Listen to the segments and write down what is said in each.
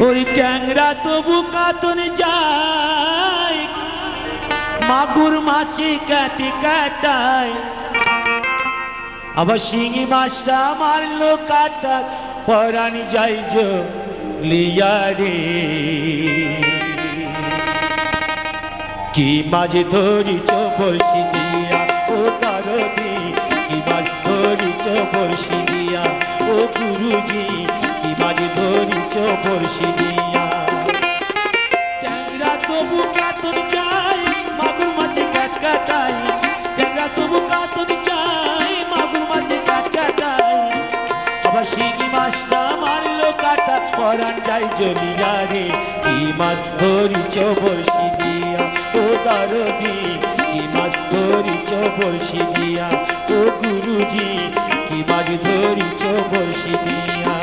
ওই ট্যাংরা তবু কাতন যায়, মাগুর মাছি কাটি কাটায়, আবার শিঙি মাছটা মারলো কাটা, পরাণ যাই লিয়া রে। কি মাছ ধরিছ বড়শি দিয়া ও দরদি, কি মাছ ধরিছ বড়শি দিয়া ও গুরুজি, কি মাছ ধরিছ বড়শি দিয়া। ট্যাংরা তবু কাতন যায়, মাগুর মাছে কাট কাটায়, ট্যাংরা তবু কাতন যায়, মাগুর মাছে কাট কাটায়, আবার শিঙি মাছটা মারলো কাটা, পরাণ যায় জ্বলিয়া রে। কি মাছ ধরিছ বড়শি দিয়া ও দরদি, কি মাছ ধরিছ বড়শি দিয়া ও গুরুজি, কি মাছ ধরিছ বড়শি দিয়া।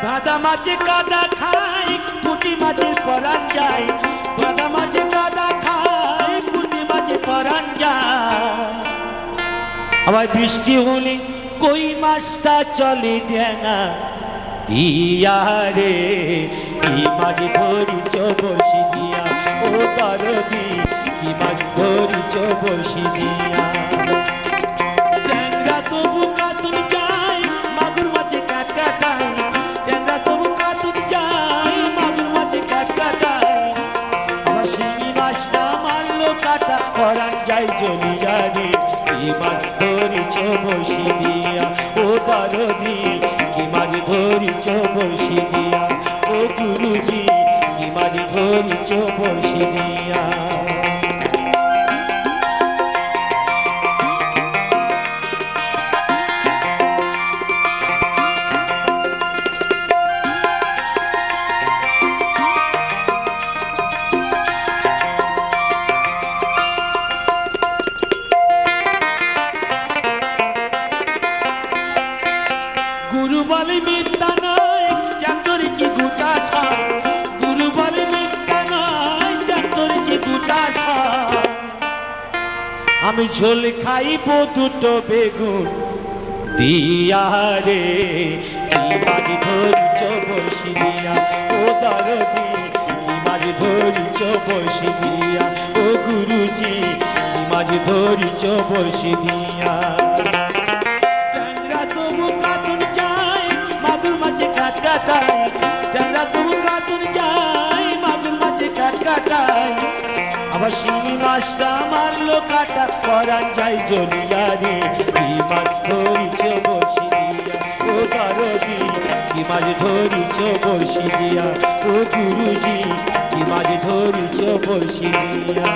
ভাদা মাছে কাদা খাই, পুঁটি মাছের পরাণ যায়, ভাদা মাছে কাদা খাই, পুঁটি মাছের পরাণ যায়, আবার বৃষ্টি হলে কই মাছটা চলে ডেঙা দিয়া রে। কি মাছ ধরিছ বড়শি দিয়া ও দরদি, কি মাছ ধরিছ বড়শি দিয়া। ট্যাংরা তবু কাতন যায়, মাগুর মাছে কাট কাটায়, ট্যাংরা তবু কাতন যায়, মাগুর মাছে কাট কাটায়, আবার শিঙি মাছটা মারলো কাটা, পরাণ যায় জ্বলিয়া রে। কি মাছ ধরিছ বড়শি দিয়া ও দরদি, কি মাছ ধরিছ বড়শি দিয়া ও গুরুজি, কি মাছ ধরিছ বড়শি দিয়া। গুরু বলে মিথ্যা নয়, যা করেছি গোটা ছাড়, গুরু বলে মিথ্যা নয়, যা করেছি গোটা ছাড়, আমি ঝোল খাইব দুটো বেগুন দিয়া রে। কি মাছ ধরিছ বড়শি দিয়া ও দরদি, কি মাছ ধরিছ বড়শি দিয়া ও গুরুজি, কি মাছ ধরিছ বড়শি দিয়া। ট্যাংরা তবু কাতন যায়, মাগুর মাছে কাট কাটায়, ট্যাংরা তবু কাতন যায়, মাগুর মাছে কাট কাটায়, আবার শিঙি মাছটা মারলো কাটা, পরাণ যায় জ্বলিয়া রে। কি মাছ ধরিছ বড়শি দিয়া ও দরদি, কি মাছ ধরিছ বড়শি দিয়া ও গুরুজি, কি মাছ ধরিছ বড়শি দিয়া।